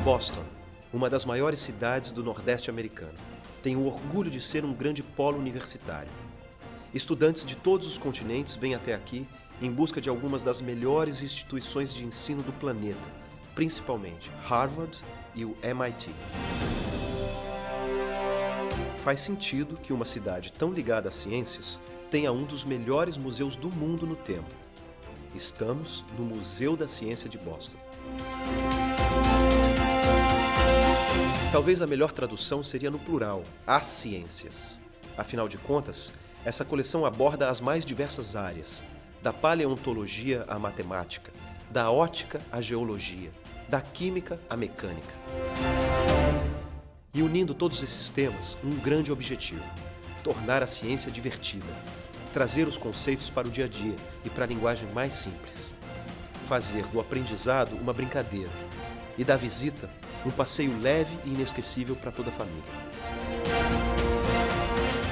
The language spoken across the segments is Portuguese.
Boston, uma das maiores cidades do Nordeste americano, tem o orgulho de ser um grande polo universitário. Estudantes de todos os continentes vêm até aqui em busca de algumas das melhores instituições de ensino do planeta, principalmente Harvard e o MIT. Faz sentido que uma cidade tão ligada às ciências tenha um dos melhores museus do mundo no tema. Estamos no Museu da Ciência de Boston. Talvez a melhor tradução seria no plural, as ciências. Afinal de contas, essa coleção aborda as mais diversas áreas, da paleontologia à matemática, da ótica à geologia, da química à mecânica. E unindo todos esses temas, um grande objetivo: tornar a ciência divertida, trazer os conceitos para o dia a dia e para a linguagem mais simples, fazer do aprendizado uma brincadeira e da visita um passeio leve e inesquecível para toda a família.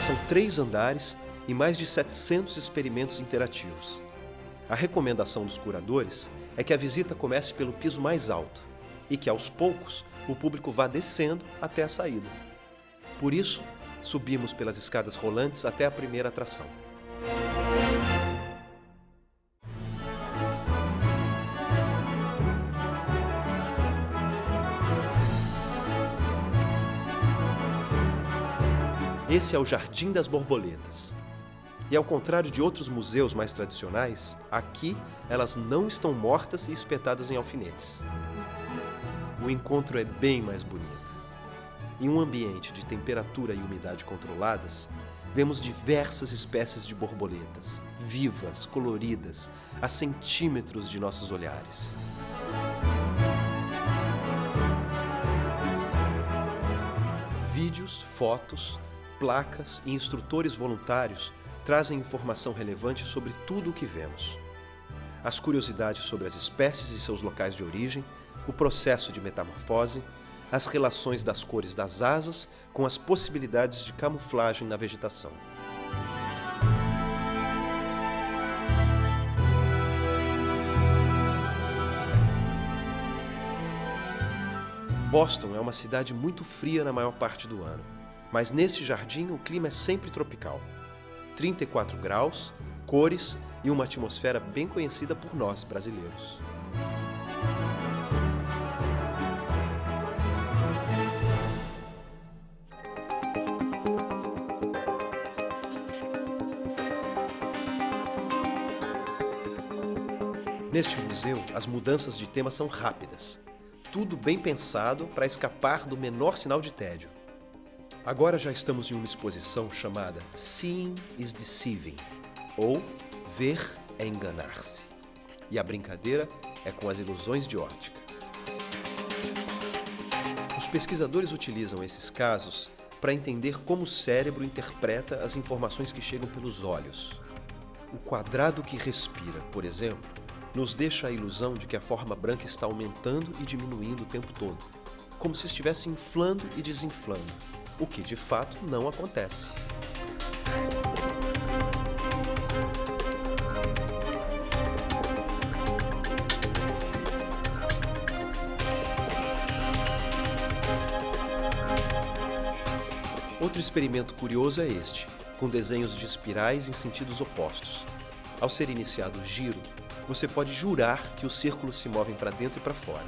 São 3 andares e mais de 700 experimentos interativos. A recomendação dos curadores é que a visita comece pelo piso mais alto e que, aos poucos, o público vá descendo até a saída. Por isso, subimos pelas escadas rolantes até a primeira atração. Esse é o Jardim das Borboletas. E ao contrário de outros museus mais tradicionais, aqui elas não estão mortas e espetadas em alfinetes. O encontro é bem mais bonito. Em um ambiente de temperatura e umidade controladas, vemos diversas espécies de borboletas, vivas, coloridas, a centímetros de nossos olhares. Vídeos, fotos, placas e instrutores voluntários trazem informação relevante sobre tudo o que vemos. As curiosidades sobre as espécies e seus locais de origem, o processo de metamorfose, as relações das cores das asas com as possibilidades de camuflagem na vegetação. Boston é uma cidade muito fria na maior parte do ano, mas neste jardim o clima é sempre tropical. 34 graus, cores e uma atmosfera bem conhecida por nós, brasileiros. Neste museu, as mudanças de tema são rápidas. Tudo bem pensado para escapar do menor sinal de tédio. Agora já estamos em uma exposição chamada Seeing is Deceiving, ou Ver é Enganar-se. E a brincadeira é com as ilusões de óptica. Os pesquisadores utilizam esses casos para entender como o cérebro interpreta as informações que chegam pelos olhos. O quadrado que respira, por exemplo, nos deixa a ilusão de que a forma branca está aumentando e diminuindo o tempo todo, como se estivesse inflando e desinflando, o que de fato não acontece. Outro experimento curioso é este, com desenhos de espirais em sentidos opostos. Ao ser iniciado o giro, você pode jurar que os círculos se movem para dentro e para fora.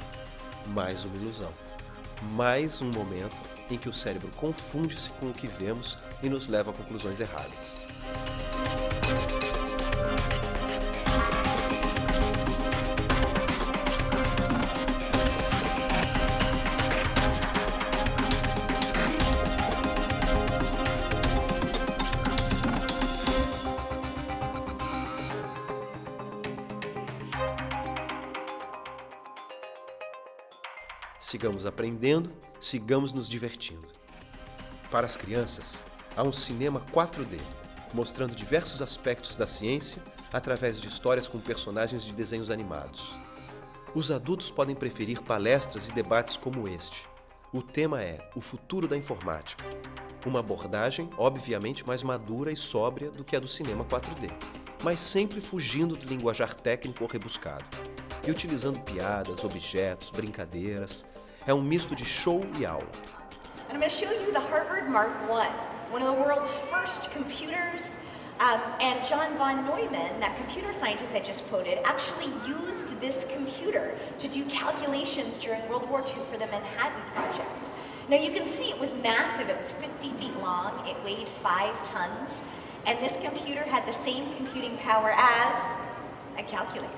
Mais uma ilusão. Mais um momento em que o cérebro confunde-se com o que vemos e nos leva a conclusões erradas. Sigamos aprendendo, sigamos nos divertindo. Para as crianças, há um cinema 4D, mostrando diversos aspectos da ciência através de histórias com personagens de desenhos animados. Os adultos podem preferir palestras e debates como este. O tema é o futuro da informática, uma abordagem obviamente mais madura e sóbria do que a do cinema 4D, mas sempre fugindo do linguajar técnico ou rebuscado, e utilizando piadas, objetos, brincadeiras, É um misto de show e aula. And I'm going to show you the Harvard Mark I, one of the world's first computers. And John von Neumann, that computer scientist I just quoted, actually used this computer to do calculations during World War II for the Manhattan Project. Now you can see it was massive. It was 50 feet long. It weighed 5 tons. And this computer had the same computing power as a calculator.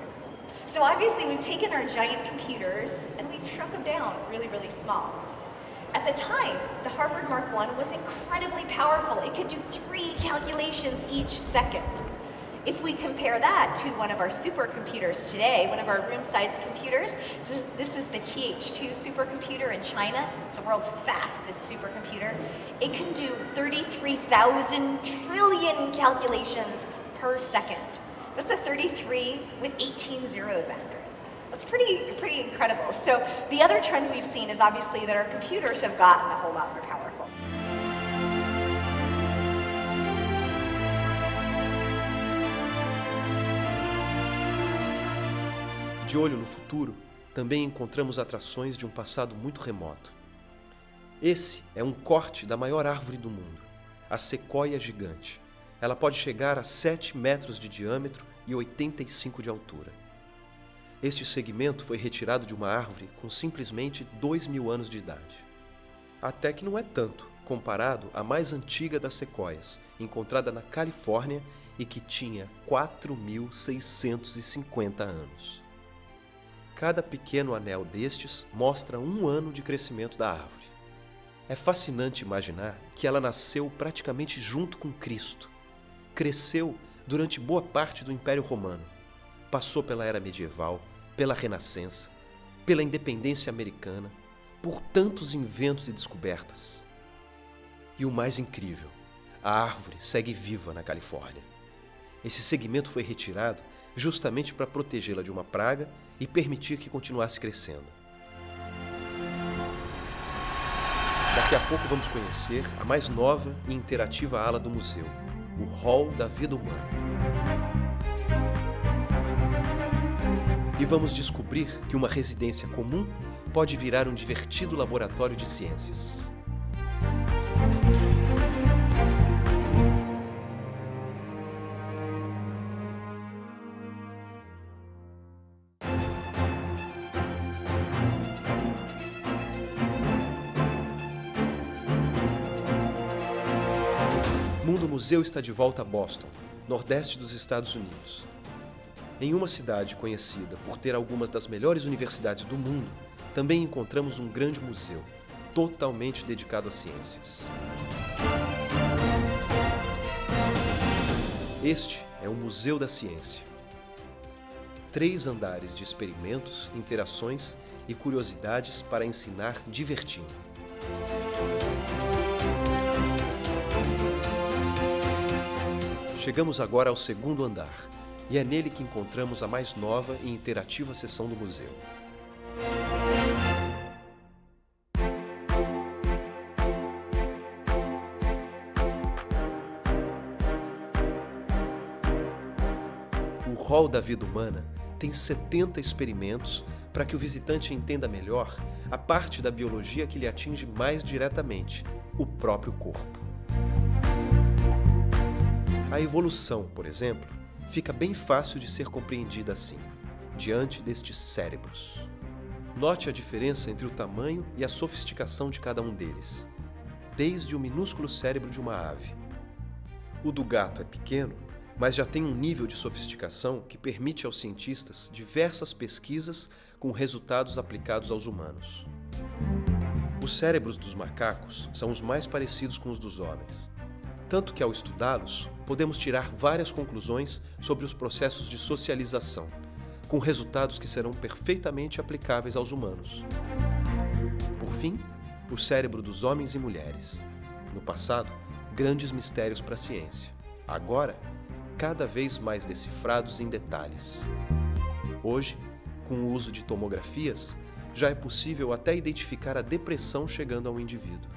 So obviously we've taken our giant computers and we've shrunk them down really, really small. At the time, the Harvard Mark I was incredibly powerful. It could do 3 calculations each second. If we compare that to one of our supercomputers today, one of our room-sized computers, this is the TH2 supercomputer in China. It's the world's fastest supercomputer. It can do 33,000 trillion calculations per second. That's a 33 with 18 zeros after it. That's pretty incredible. So the other trend we've seen is obviously that our computers have gotten a whole lot more powerful. De olho no futuro, também encontramos atrações de um passado muito remoto. Esse é um corte da maior árvore do mundo, a sequoia gigante. Ela pode chegar a 7 metros de diâmetro e 85 de altura. Este segmento foi retirado de uma árvore com simplesmente 2.000 anos de idade. Até que não é tanto, comparado à mais antiga das sequoias, encontrada na Califórnia e que tinha 4.650 anos. Cada pequeno anel destes mostra 1 ano de crescimento da árvore. É fascinante imaginar que ela nasceu praticamente junto com Cristo. Cresceu durante boa parte do Império Romano. Passou pela Era Medieval, pela Renascença, pela Independência Americana, por tantos inventos e descobertas. E o mais incrível, a árvore segue viva na Califórnia. Esse segmento foi retirado justamente para protegê-la de uma praga e permitir que continuasse crescendo. Daqui a pouco vamos conhecer a mais nova e interativa ala do museu, o Hall da Vida Humana. E vamos descobrir que uma residência comum pode virar um divertido laboratório de ciências. Mundo Museu está de volta a Boston, nordeste dos Estados Unidos. Em uma cidade conhecida por ter algumas das melhores universidades do mundo, também encontramos um grande museu, totalmente dedicado às ciências. Este é o Museu da Ciência. 3 andares de experimentos, interações e curiosidades para ensinar divertindo. Chegamos agora ao 2º andar, e é nele que encontramos a mais nova e interativa seção do museu. O Hall da Vida Humana tem 70 experimentos para que o visitante entenda melhor a parte da biologia que lhe atinge mais diretamente, o próprio corpo. A evolução, por exemplo, fica bem fácil de ser compreendida assim, diante destes cérebros. Note a diferença entre o tamanho e a sofisticação de cada um deles, desde o minúsculo cérebro de uma ave. O do gato é pequeno, mas já tem um nível de sofisticação que permite aos cientistas diversas pesquisas com resultados aplicados aos humanos. Os cérebros dos macacos são os mais parecidos com os dos homens. Tanto que, ao estudá-los, podemos tirar várias conclusões sobre os processos de socialização, com resultados que serão perfeitamente aplicáveis aos humanos. Por fim, o cérebro dos homens e mulheres. No passado, grandes mistérios para a ciência. Agora, cada vez mais decifrados em detalhes. Hoje, com o uso de tomografias, já é possível até identificar a depressão chegando ao indivíduo.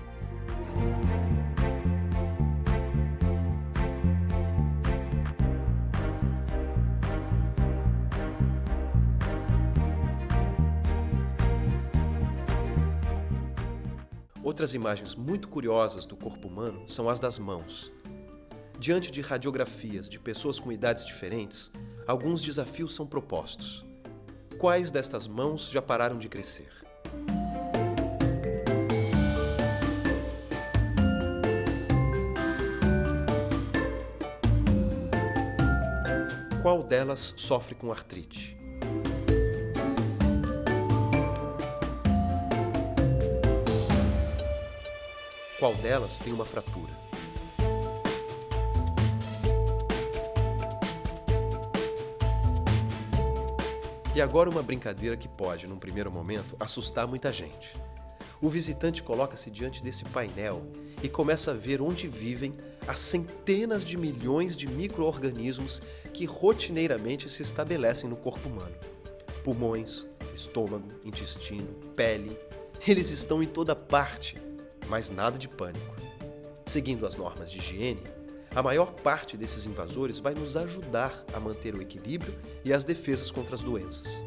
Outras imagens muito curiosas do corpo humano são as das mãos. Diante de radiografias de pessoas com idades diferentes, alguns desafios são propostos. Quais destas mãos já pararam de crescer? Qual delas sofre com artrite? Qual delas tem uma fratura? E agora uma brincadeira que pode, num primeiro momento, assustar muita gente. O visitante coloca-se diante desse painel e começa a ver onde vivem as centenas de milhões de micro-organismos que rotineiramente se estabelecem no corpo humano. Pulmões, estômago, intestino, pele, eles estão em toda parte, mas nada de pânico. Seguindo as normas de higiene, a maior parte desses invasores vai nos ajudar a manter o equilíbrio e as defesas contra as doenças.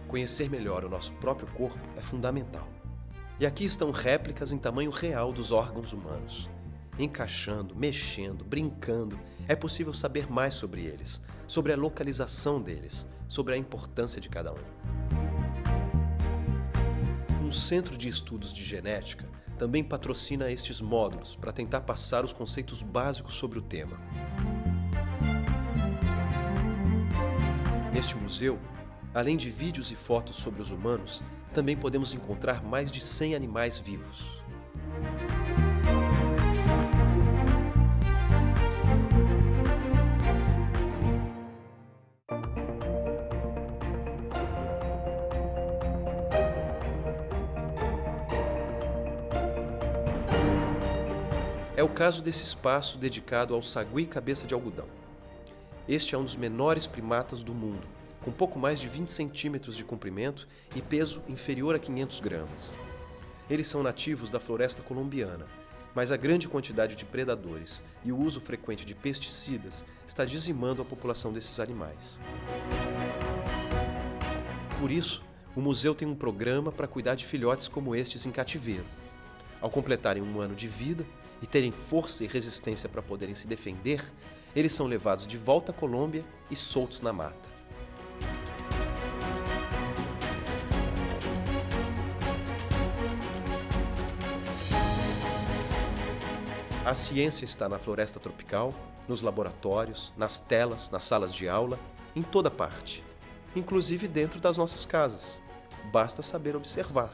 Conhecer melhor o nosso próprio corpo é fundamental. E aqui estão réplicas em tamanho real dos órgãos humanos. Encaixando, mexendo, brincando, é possível saber mais sobre eles, sobre a localização deles, sobre a importância de cada um. Um centro de estudos de genética também patrocina estes módulos para tentar passar os conceitos básicos sobre o tema. Neste museu, além de vídeos e fotos sobre os humanos, também podemos encontrar mais de 100 animais vivos. É o caso desse espaço dedicado ao sagui cabeça de algodão. Este é um dos menores primatas do mundo, com pouco mais de 20 centímetros de comprimento e peso inferior a 500 gramas. Eles são nativos da floresta colombiana, mas a grande quantidade de predadores e o uso frequente de pesticidas está dizimando a população desses animais. Por isso, o museu tem um programa para cuidar de filhotes como estes em cativeiro. Ao completarem 1 ano de vida e terem força e resistência para poderem se defender, eles são levados de volta à Colômbia e soltos na mata. A ciência está na floresta tropical, nos laboratórios, nas telas, nas salas de aula, em toda parte, inclusive dentro das nossas casas. Basta saber observar.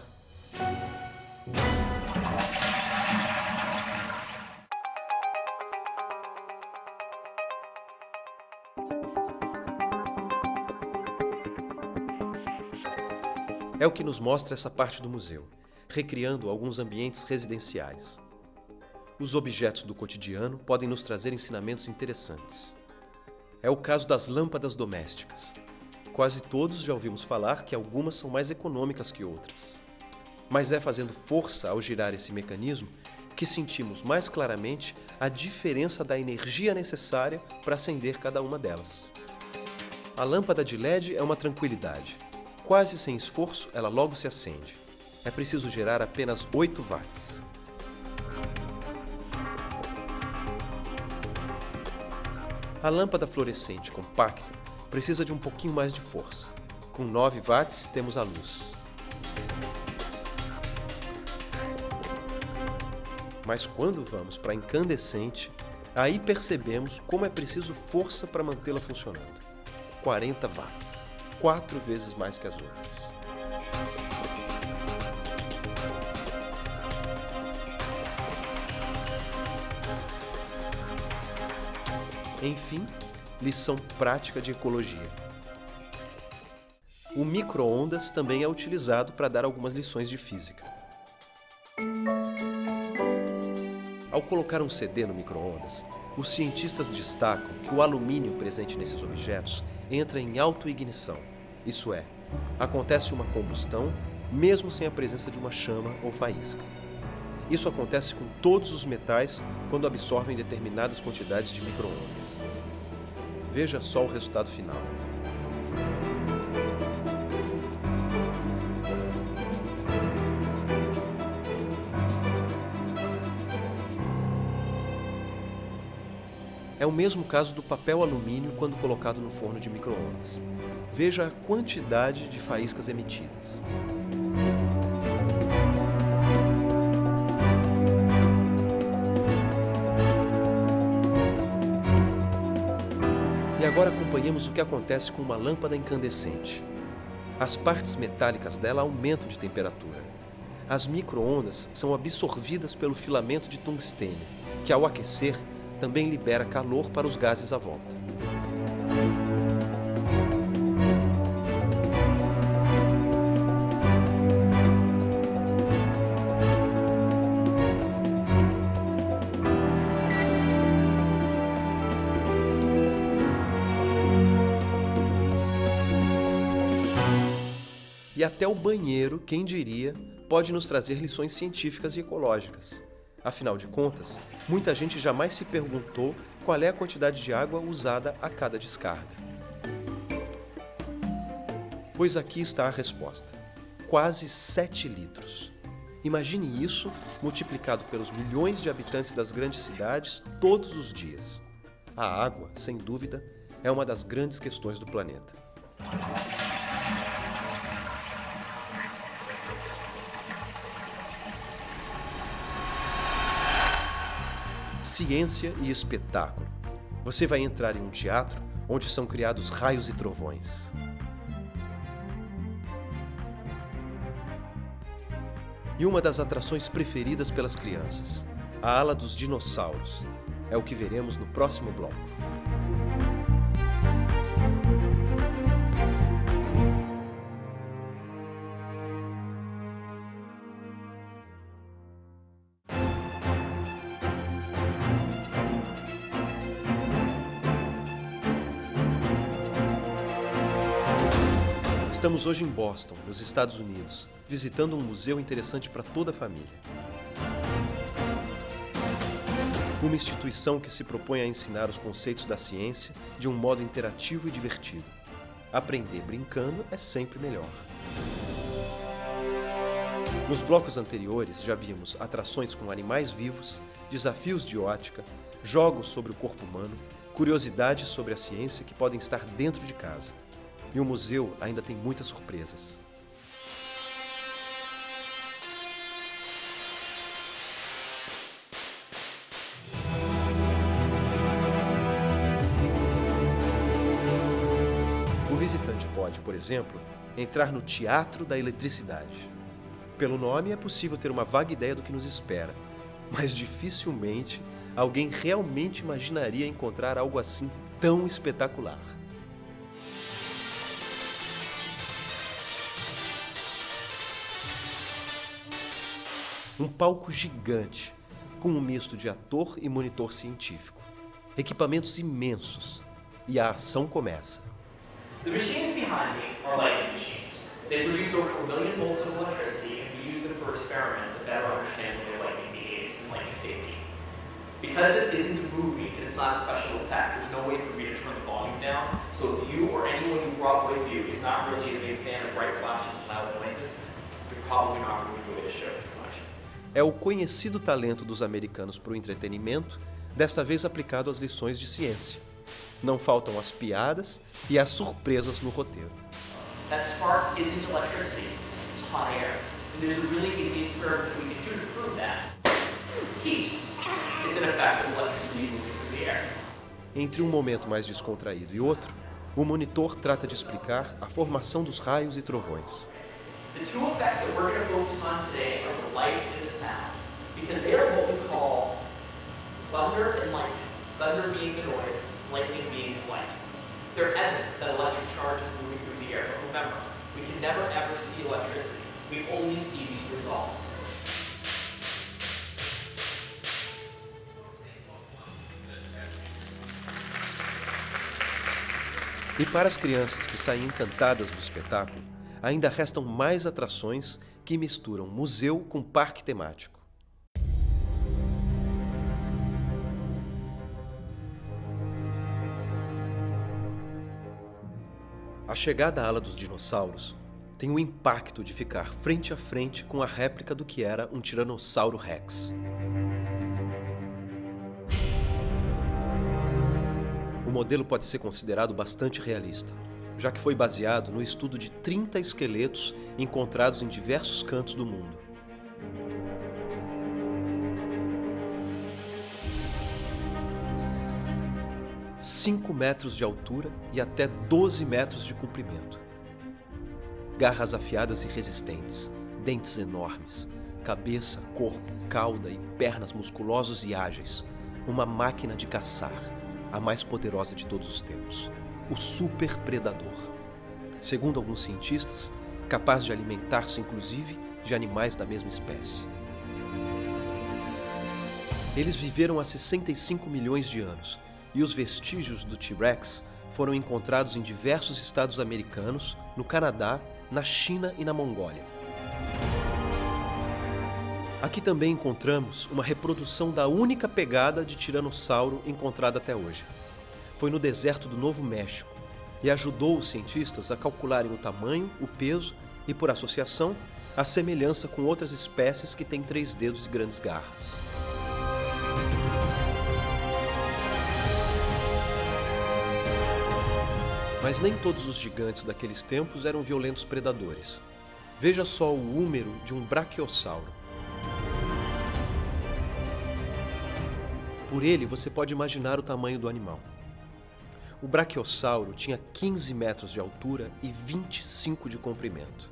É o que nos mostra essa parte do museu, recriando alguns ambientes residenciais. Os objetos do cotidiano podem nos trazer ensinamentos interessantes. É o caso das lâmpadas domésticas. Quase todos já ouvimos falar que algumas são mais econômicas que outras. Mas é fazendo força ao girar esse mecanismo que sentimos mais claramente a diferença da energia necessária para acender cada uma delas. A lâmpada de LED é uma tranquilidade. Quase sem esforço, ela logo se acende. É preciso gerar apenas 8 watts. A lâmpada fluorescente compacta precisa de um pouquinho mais de força. Com 9 watts, temos a luz. Mas quando vamos para a incandescente, aí percebemos como é preciso força para mantê-la funcionando. 40 watts. 4 vezes mais que as outras. Enfim, lição prática de ecologia. O micro-ondas também é utilizado para dar algumas lições de física. Ao colocar um CD no micro-ondas, os cientistas destacam que o alumínio presente nesses objetos entra em autoignição, isso é, acontece uma combustão mesmo sem a presença de uma chama ou faísca. Isso acontece com todos os metais quando absorvem determinadas quantidades de micro-ondas. Veja só o resultado final. É o mesmo caso do papel alumínio quando colocado no forno de micro-ondas. Veja a quantidade de faíscas emitidas. E agora acompanhemos o que acontece com uma lâmpada incandescente. As partes metálicas dela aumentam de temperatura. As micro-ondas são absorvidas pelo filamento de tungstênio, que ao aquecer também libera calor para os gases à volta. E até o banheiro, quem diria, pode nos trazer lições científicas e ecológicas. Afinal de contas, muita gente jamais se perguntou qual é a quantidade de água usada a cada descarga. Pois aqui está a resposta. Quase 7 litros. Imagine isso multiplicado pelos milhões de habitantes das grandes cidades todos os dias. A água, sem dúvida, é uma das grandes questões do planeta. Ciência e espetáculo. Você vai entrar em um teatro onde são criados raios e trovões. E uma das atrações preferidas pelas crianças, a ala dos dinossauros. É o que veremos no próximo bloco. Estamos hoje em Boston, nos Estados Unidos, visitando um museu interessante para toda a família. Uma instituição que se propõe a ensinar os conceitos da ciência de um modo interativo e divertido. Aprender brincando é sempre melhor. Nos blocos anteriores já vimos atrações com animais vivos, desafios de ótica, jogos sobre o corpo humano, curiosidades sobre a ciência que podem estar dentro de casa. E o museu ainda tem muitas surpresas. O visitante pode, por exemplo, entrar no Teatro da Eletricidade. Pelo nome é possível ter uma vaga ideia do que nos espera, mas dificilmente alguém realmente imaginaria encontrar algo assim tão espetacular. Um palco gigante, com um misto de ator e monitor científico. Equipamentos imensos. E a ação começa. The machines behind me are lightning machines. They produce over 1 million volts of electricity, and we use them for experiments to better understand the way lightning behaves and lightning safety. Because this isn't a movie and it's not a special effect, there's no way for me to turn the volume down. So if you or anyone you brought with you is not really a big fan of bright flashes and loud noises, you're probably not going to enjoy the show too much. É o conhecido talento dos americanos para o entretenimento, desta vez aplicado às lições de ciência. Não faltam as piadas e as surpresas no roteiro. That spark isn't electricity, it's hot air. And there's a really easy experiment we can do to prove that. Heat is an effect of electricity moving through the air. Entre um momento mais descontraído e outro, o monitor trata de explicar a formação dos raios e trovões. The two effects that we're going to focus on today are the light and the sound, because they are what we call thunder and lightning. Thunder being the noise, lightning being the light. They're evidence that electric charge is moving through the air, but remember, we can never ever see electricity. We only see these results. E para as crianças que saem encantadas do espetáculo, ainda restam mais atrações que misturam museu com parque temático. A chegada à ala dos dinossauros tem o impacto de ficar frente a frente com a réplica do que era um Tiranossauro Rex. modelo pode ser considerado bastante realista, já que foi baseado no estudo de 30 esqueletos encontrados em diversos cantos do mundo. – 5 metros de altura e até 12 metros de comprimento. Garras afiadas e resistentes, dentes enormes, cabeça, corpo, cauda e pernas musculosos e ágeis. Uma máquina de caçar, a mais poderosa de todos os tempos. O super predador. Segundo alguns cientistas, capaz de alimentar-se inclusive de animais da mesma espécie. Eles viveram há 65 milhões de anos e os vestígios do T-Rex foram encontrados em diversos estados americanos, no Canadá, na China e na Mongólia. Aqui também encontramos uma reprodução da única pegada de tiranossauro encontrada até hoje. Foi no deserto do Novo México e ajudou os cientistas a calcularem o tamanho, o peso e, por associação, a semelhança com outras espécies que têm 3 dedos e grandes garras. Mas nem todos os gigantes daqueles tempos eram violentos predadores. Veja só o húmero de um braquiossauro. Por ele, você pode imaginar o tamanho do animal. O braquiossauro tinha 15 metros de altura e 25 de comprimento.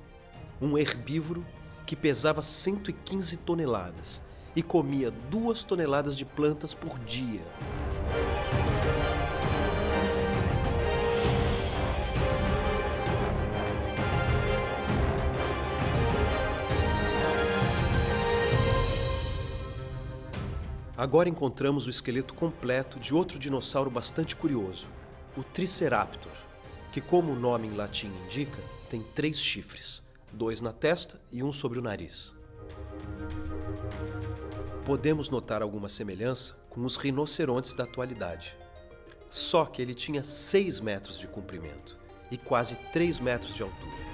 Um herbívoro que pesava 115 toneladas e comia 2 toneladas de plantas por dia. Agora encontramos o esqueleto completo de outro dinossauro bastante curioso, o Triceraptor, que, como o nome em latim indica, tem 3 chifres, 2 na testa e 1 sobre o nariz. Podemos notar alguma semelhança com os rinocerontes da atualidade. Só que ele tinha 6 metros de comprimento e quase 3 metros de altura.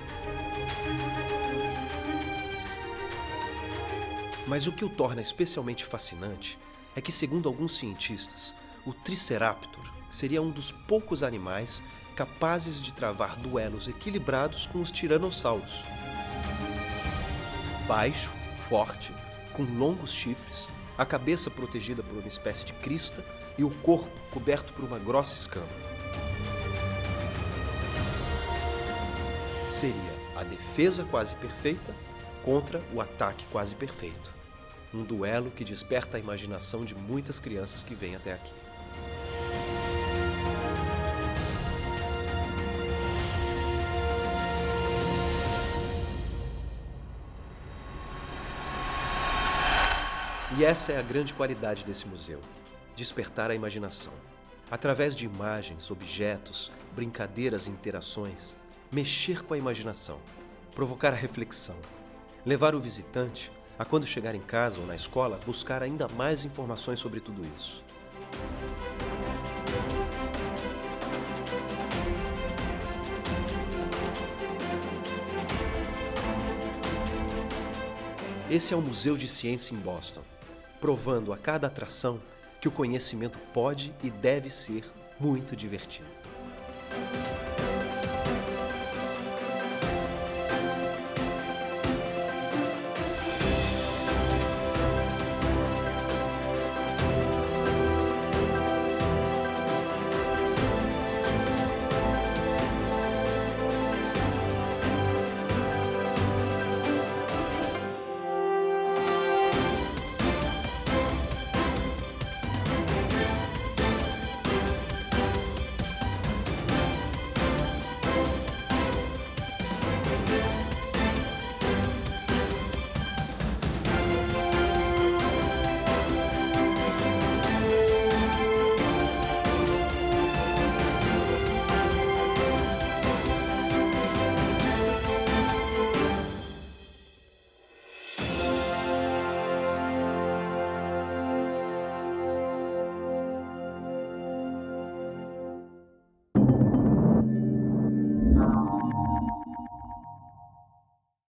Mas o que o torna especialmente fascinante é que, segundo alguns cientistas, o Triceraptor seria um dos poucos animais capazes de travar duelos equilibrados com os tiranossauros. Baixo, forte, com longos chifres, a cabeça protegida por uma espécie de crista e o corpo coberto por uma grossa escama. Seria a defesa quase perfeita contra o ataque quase perfeito. Um duelo que desperta a imaginação de muitas crianças que vêm até aqui. E essa é a grande qualidade desse museu: despertar a imaginação. Através de imagens, objetos, brincadeiras e interações, mexer com a imaginação, provocar a reflexão, levar o visitante a, quando chegar em casa ou na escola, buscar ainda mais informações sobre tudo isso. Esse é o Museu de Ciência em Boston, provando a cada atração que o conhecimento pode e deve ser muito divertido.